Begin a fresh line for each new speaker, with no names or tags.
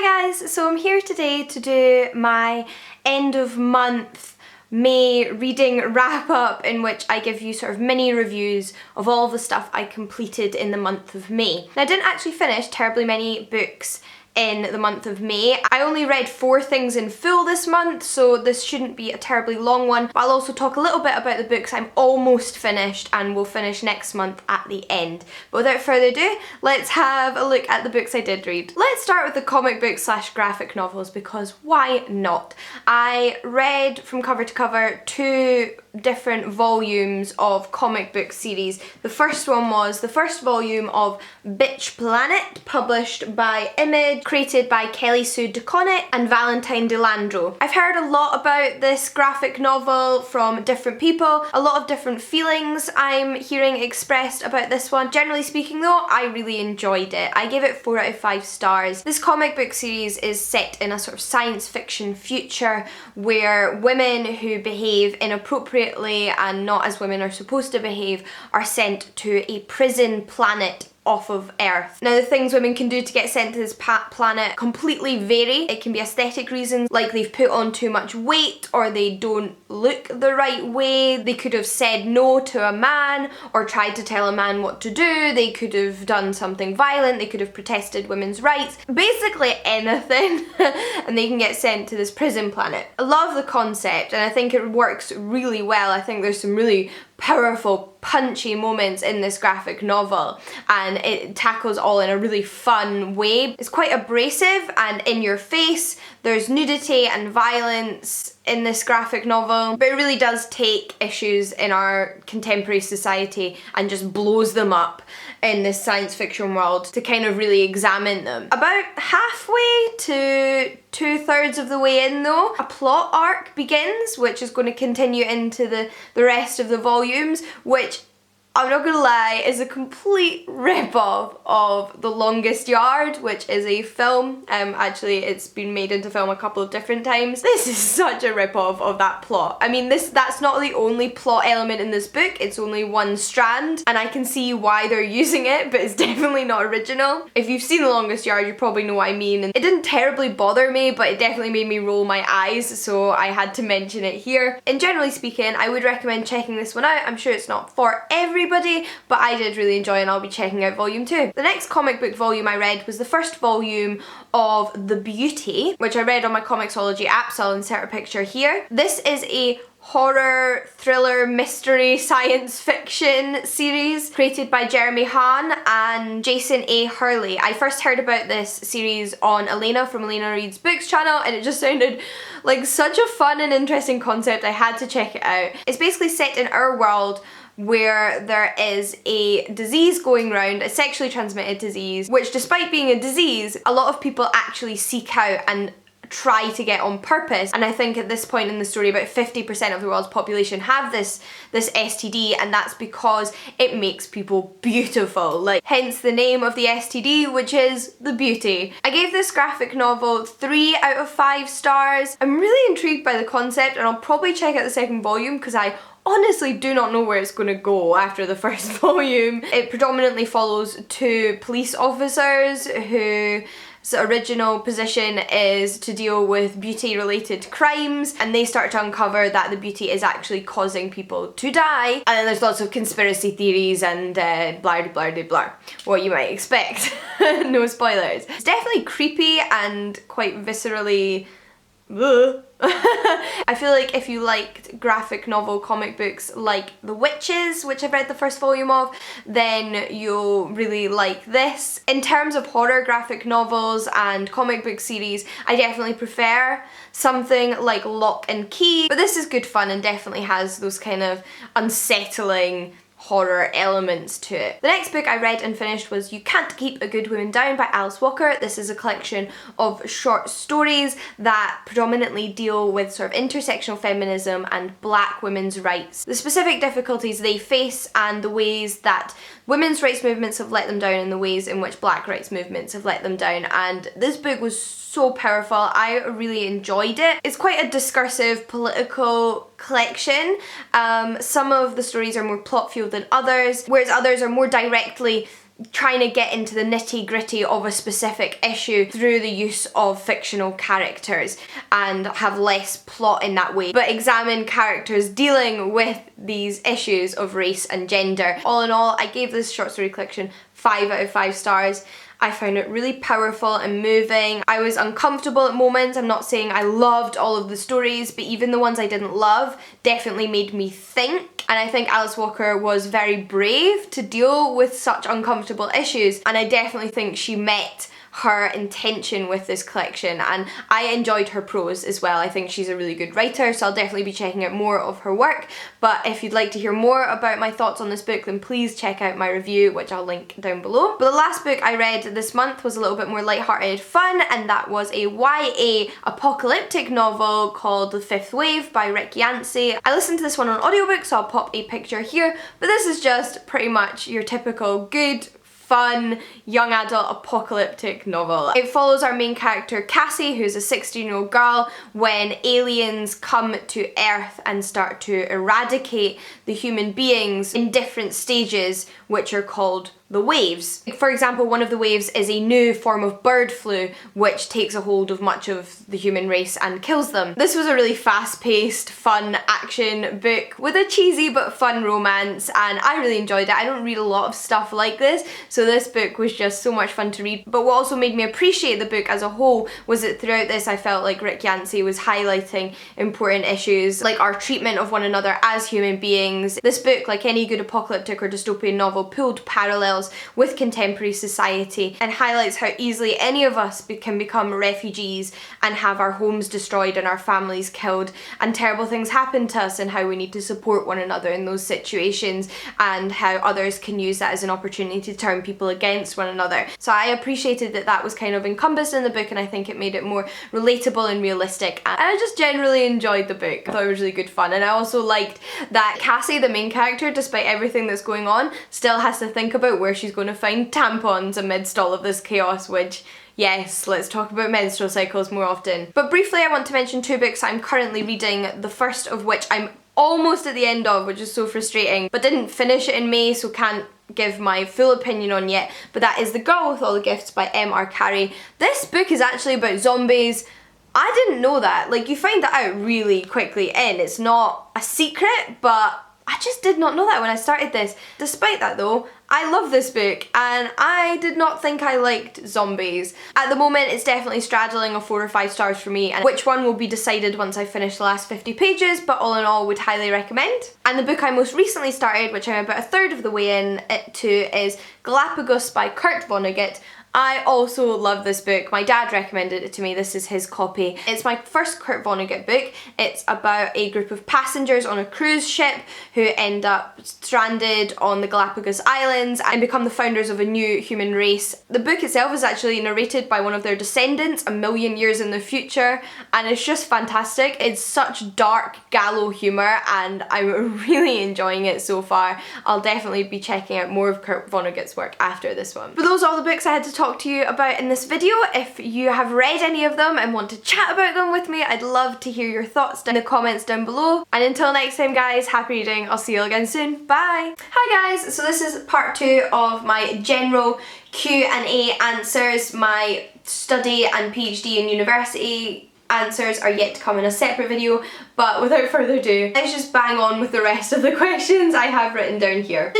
Hi guys, so I'm here today to do my end of month May reading wrap up, in which I give you sort of mini reviews of all the stuff I completed in the month of May. Now, I didn't actually finish terribly many books in the month of May. I only read 4 things in full this month, so this shouldn't be a terribly long one, but I'll also talk a little bit about the books I'm almost finished and will finish next month at the end. But without further ado, let's have a look at the books I did read. Let's start with the comic book / graphic novels, because why not? I read from cover to cover 2 different volumes of comic book series. The first one was the first volume of Bitch Planet, published by Image, created by Kelly Sue DeConnick and Valentine DeLandro. I've heard a lot about this graphic novel from different people, a lot of different feelings I'm hearing expressed about this one. Generally speaking though, I really enjoyed it. I gave it 4 out of 5 stars. This comic book series is set in a sort of science fiction future where women who behave inappropriately and not as women are supposed to behave are sent to a prison planet off of Earth. Now, the things women can do to get sent to this planet completely vary. It can be aesthetic reasons, like they've put on too much weight or they don't look the right way. They could have said no to a man or tried to tell a man what to do. They could have done something violent. They could have protested women's rights. Basically anything and they can get sent to this prison planet. I love the concept and I think it works really well. I think there's some really powerful, punchy moments in this graphic novel and it tackles all in a really fun way. It's quite abrasive and in your face. There's nudity and violence in this graphic novel, but it really does take issues in our contemporary society and just blows them up in this science fiction world to kind of really examine them. About halfway to 2/3 of the way in though, a plot arc begins, which is going to continue into the rest of the volumes, which I'm not gonna lie, is a complete rip-off of The Longest Yard, which is a film. Actually, it's been made into film a couple of different times. This is such a rip-off of that plot. I mean, that's not the only plot element in this book, it's only one strand, and I can see why they're using it, but it's definitely not original. If you've seen The Longest Yard, you probably know what I mean. And it didn't terribly bother me, but it definitely made me roll my eyes, so I had to mention it here. And generally speaking, I would recommend checking this one out. I'm sure it's not for everybody, but I did really enjoy it and I'll be checking out volume 2. The next comic book volume I read was the first volume of The Beauty, which I read on my Comixology app, so I'll insert a picture here. This is a horror, thriller, mystery, science fiction series created by Jeremy Hahn and Jason A. Hurley. I first heard about this series on Elena from Elena Reads Books channel and it just sounded like such a fun and interesting concept. I had to check it out. It's basically set in our world where there is a disease going around, a sexually transmitted disease, which despite being a disease, a lot of people actually seek out and try to get on purpose. And I think at this point in the story about 50% of the world's population have this STD, and that's because it makes people beautiful, like hence the name of the STD, which is The Beauty. I gave this graphic novel 3 out of 5 stars. I'm really intrigued by the concept and I'll probably check out the second volume because I honestly do not know where it's going to go after the first volume. It predominantly follows 2 police officers whose original position is to deal with beauty related crimes, and they start to uncover that the beauty is actually causing people to die, and then there's lots of conspiracy theories and blah blah blah blah, what you might expect. No spoilers. It's definitely creepy and quite viscerally I feel like if you liked graphic novel comic books like The Witches, which I've read the first volume of, then you'll really like this. In terms of horror graphic novels and comic book series, I definitely prefer something like Lock and Key, but this is good fun and definitely has those kind of unsettling horror elements to it. The next book I read and finished was You Can't Keep a Good Woman Down by Alice Walker. This is a collection of short stories that predominantly deal with sort of intersectional feminism and black women's rights, the specific difficulties they face and the ways that women's rights movements have let them down and the ways in which black rights movements have let them down. And this book was so powerful. I really enjoyed it. It's quite a discursive political collection. Some of the stories are more plot fueled than others, whereas others are more directly trying to get into the nitty-gritty of a specific issue through the use of fictional characters and have less plot in that way, but examine characters dealing with these issues of race and gender. All in all, I gave this short story collection 5 out of 5 stars. I found it really powerful and moving. I was uncomfortable at moments. I'm not saying I loved all of the stories, but even the ones I didn't love definitely made me think. And I think Alice Walker was very brave to deal with such uncomfortable issues, and I definitely think she met her intention with this collection, and I enjoyed her prose as well. I think she's a really good writer, so I'll definitely be checking out more of her work. But if you'd like to hear more about my thoughts on this book, then please check out my review, which I'll link down below. But the last book I read this month was a little bit more lighthearted fun, and that was a YA apocalyptic novel called The Fifth Wave by Rick Yancey. I listened to this one on audiobook, so I'll pop a picture here, but this is just pretty much your typical good, fun, young adult apocalyptic novel. It follows our main character Cassie, who's a 16-year-old girl, when aliens come to Earth and start to eradicate the human beings in different stages, which are called the waves. For example, one of the waves is a new form of bird flu which takes a hold of much of the human race and kills them. This was a really fast-paced, fun action book with a cheesy but fun romance, and I really enjoyed it. I don't read a lot of stuff like this, so this book was just so much fun to read. But what also made me appreciate the book as a whole was that throughout this I felt like Rick Yancey was highlighting important issues like our treatment of one another as human beings. This book, like any good apocalyptic or dystopian novel, pulled parallels with contemporary society and highlights how easily any of us can become refugees and have our homes destroyed and our families killed, and terrible things happen to us, and how we need to support one another in those situations, and how others can use that as an opportunity to turn people against one another. So I appreciated that that was kind of encompassed in the book, and I think it made it more relatable and realistic, and I just generally enjoyed the book. I thought it was really good fun, and I also liked that Cassie, the main character, despite everything that's going on, still has to think about where she's going to find tampons amidst all of this chaos, which, yes, let's talk about menstrual cycles more often. But briefly, I want to mention 2 books I'm currently reading, the first of which I'm almost at the end of, which is so frustrating, but didn't finish it in May, so can't give my full opinion on yet, but that is The Girl with All the Gifts by M.R. Carey. This book is actually about zombies. I didn't know that. Like, you find that out really quickly in. It's not a secret, but I just did not know that when I started this. Despite that though, I love this book, and I did not think I liked zombies. At the moment, it's definitely straddling a 4 or 5 stars for me, and which one will be decided once I finish the last 50 pages, but all in all, would highly recommend. And the book I most recently started, which I'm about a third of the way in it to, is Galapagos by Kurt Vonnegut. I also love this book. My dad recommended it to me. This is his copy. It's my first Kurt Vonnegut book. It's about a group of passengers on a cruise ship who end up stranded on the Galapagos Islands and become the founders of a new human race. The book itself is actually narrated by one of their descendants a million years in the future, and it's just fantastic. It's such dark, gallow humour, and I'm really enjoying it so far. I'll definitely be checking out more of Kurt Vonnegut's work after this one. But those are all the books I had to talk to you about in this video. If you have read any of them and want to chat about them with me, I'd love to hear your thoughts in the comments down below. And until next time guys, happy reading. I'll see you all again soon. Bye! Hi guys, so this is part 2 of my general Q&A answers. My study and PhD and university answers are yet to come in a separate video, but without further ado, let's just bang on with the rest of the questions I have written down here.